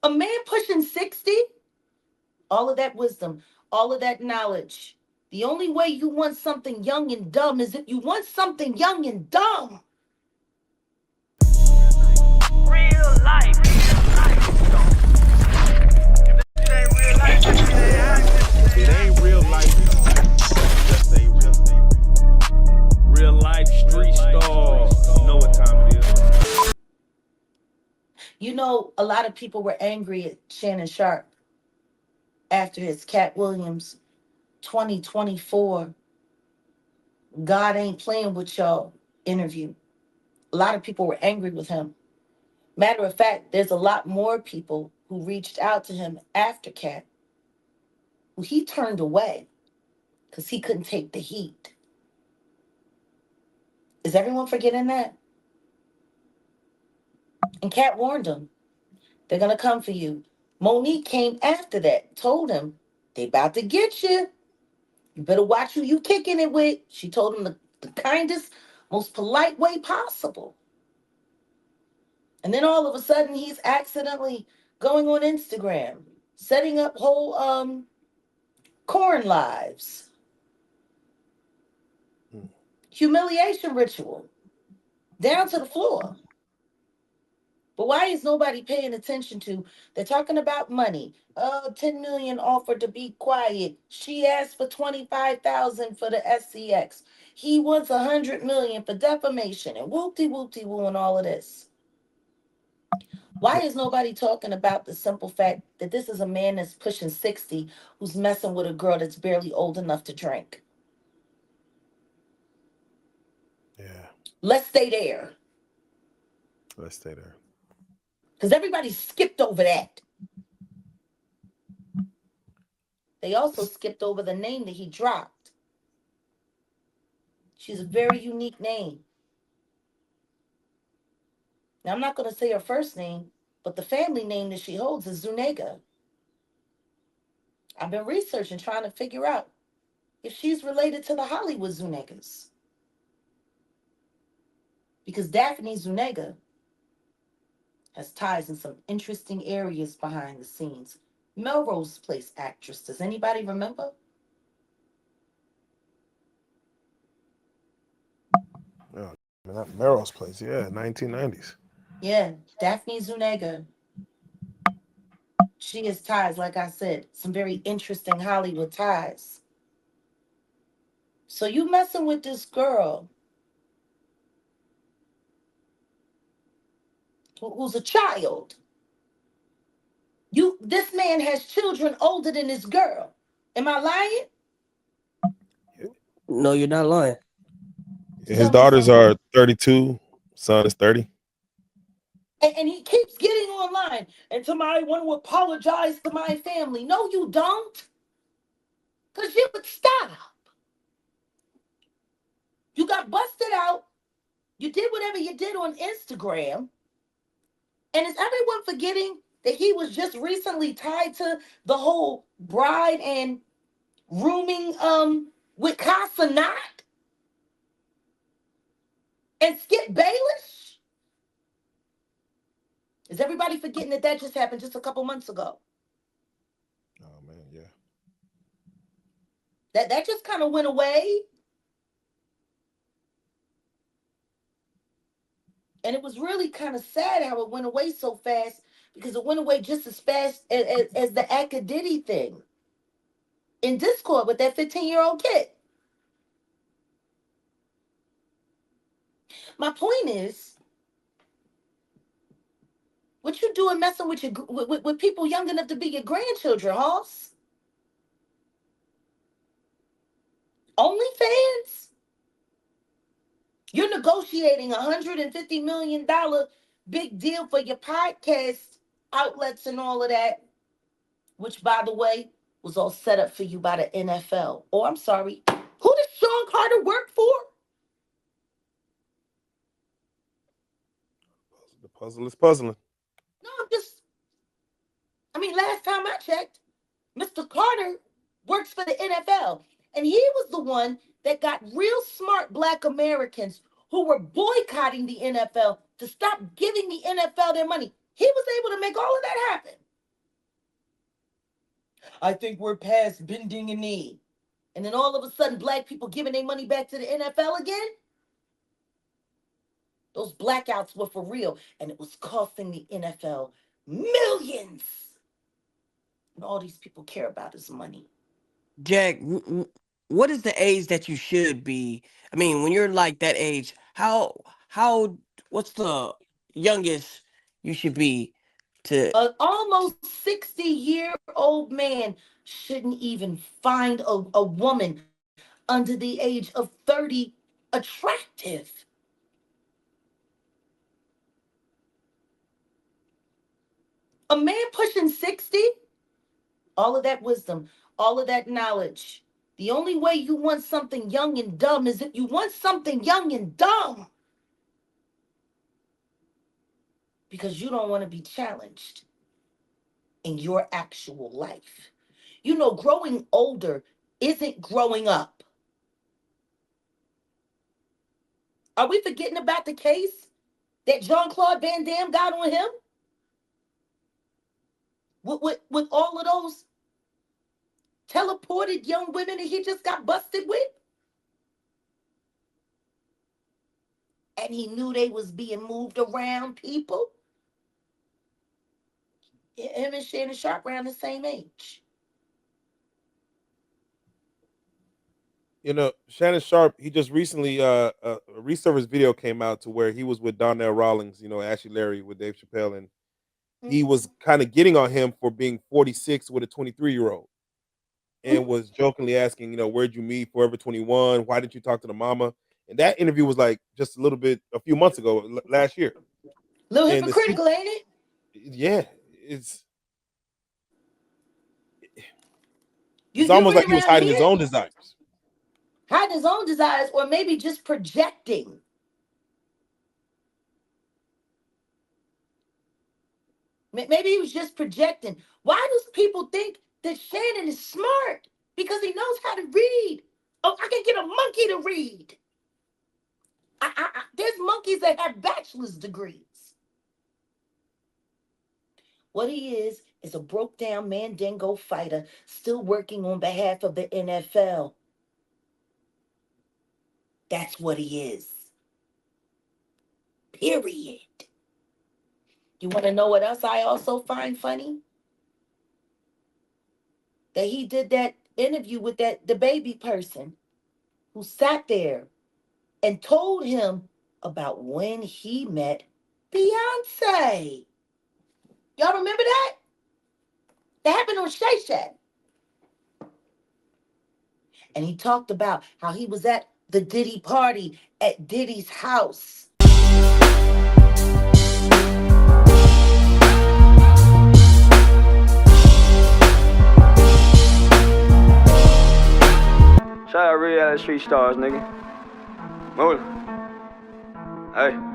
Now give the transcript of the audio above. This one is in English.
A man pushing 60, all of that wisdom, all of that knowledge. The only way you want something young and dumb is if you want something young and dumb. Real life. If it ain't real life, If it ain't real life, just say real life street stars. You know what time it is. You know, a lot of people were angry at Shannon Sharpe after his Katt Williams 2024 God Ain't Playing with Y'all interview. A lot of people were angry with him. Matter of fact, there's a lot more people who reached out to him after Katt, who he turned away because he couldn't take the heat. Is everyone forgetting that? And Katt warned him, they're going to come for you. Monique came after that, told him, they about to get you. You better watch who you kicking it with. She told him the kindest, most polite way possible. And then all of a sudden, he's accidentally going on Instagram, setting up whole corn lives. Humiliation ritual. Down to the floor. But why is nobody paying attention to? They're talking about money. 10 million offered to be quiet. She asked for 25,000 for the SCX. He wants 100 million for defamation and whoopty woo and all of this. Why is nobody talking about the simple fact that this is a man that's pushing 60 who's messing with a girl that's barely old enough to drink? Yeah, Let's stay there. let's stay there. Because everybody skipped over that. They also skipped over the name that he dropped. She's a very unique name. Now, I'm not going to say her first name, but the family name that she holds is Zuniga. I've been researching, trying to figure out if she's related to the Hollywood Zunigas. Because Daphne Zuniga has ties in some interesting areas behind the scenes. Melrose Place actress. Does anybody remember? Oh, man, that Merrill's place, yeah, 1990s. Yeah, Daphne Zuniga. She has ties, like I said, some very interesting Hollywood ties. So you messing with this girl who's a child. This man has children older than this girl. Am I lying? No, you're not lying. His Tell me daughters something. are 32, son is 30. And he keeps getting online. And somebody want to apologize to my family. No, you don't. Because you would stop. You got busted out. You did whatever you did on Instagram. And is everyone forgetting that he was just recently tied to the whole bride and rooming with Casanat and Skip Bayless? Is everybody forgetting that that just happened just a couple months ago? Oh man, yeah. That just kind of went away. And it was really kind of sad how it went away so fast because it went away just as fast as the Akadidi thing in Discord with that 15-year-old kid. My point is, what you doing messing with with people young enough to be your grandchildren, Hoss? OnlyFans? You're negotiating $150 million big deal for your podcast outlets and all of that, which, by the way, was all set up for you by the NFL. Oh, I'm sorry. Who does Sean Carter work for? The puzzle is puzzling. No, last time I checked, Mr. Carter works for the NFL. And he was the one that got real smart Black Americans who were boycotting the NFL to stop giving the NFL their money. He was able to make all of that happen. I think we're past bending a knee. And then all of a sudden, black people giving their money back to the NFL again? Those blackouts were for real, and it was costing the NFL millions. And all these people care about is money. Jack, what is the age that you should be? I mean, when you're like that age, how what's the youngest you should be to? An almost 60-year-old man shouldn't even find a woman under the age of 30 attractive. A man pushing 60, all of that wisdom, all of that knowledge. The only way you want something young and dumb is if you want something young and dumb because you don't want to be challenged in your actual life. You know, growing older isn't growing up. Are we forgetting about the case that Jean-Claude Van Damme got on him? With all of those teleported young women that he just got busted with? And he knew they was being moved around people. Him and Shannon Sharpe around the same age. You know, Shannon Sharpe, he just recently a resurfaced video came out to where he was with Donnell Rawlings, you know, Ashley Larry with Dave Chappelle, and he was kind of getting on him for being 46 with a 23-year-old, and was jokingly asking, you know, where'd you meet? Forever 21. Why didn't you talk to the mama? And that interview was like just a few months ago, last year. Little And hypocritical, ain't it? Yeah, it's You almost read like he was around hiding his here, own desires. hiding his own desires, or maybe just projecting. Maybe he was just projecting. Why do people think that Shannon is smart? Because he knows how to read. Oh, I can get a monkey to read. There's monkeys that have bachelor's degrees. What he is a broke down Mandingo fighter still working on behalf of the NFL. That's what he is. Period. You want to know what else I also find funny? That he did that interview with the baby person who sat there and told him about when he met Beyonce. Y'all remember that? That happened on Shay Shay. And he talked about how he was at the Diddy party at Diddy's house. Shout out Reallyfe Street Stars, nigga. Move. Hey.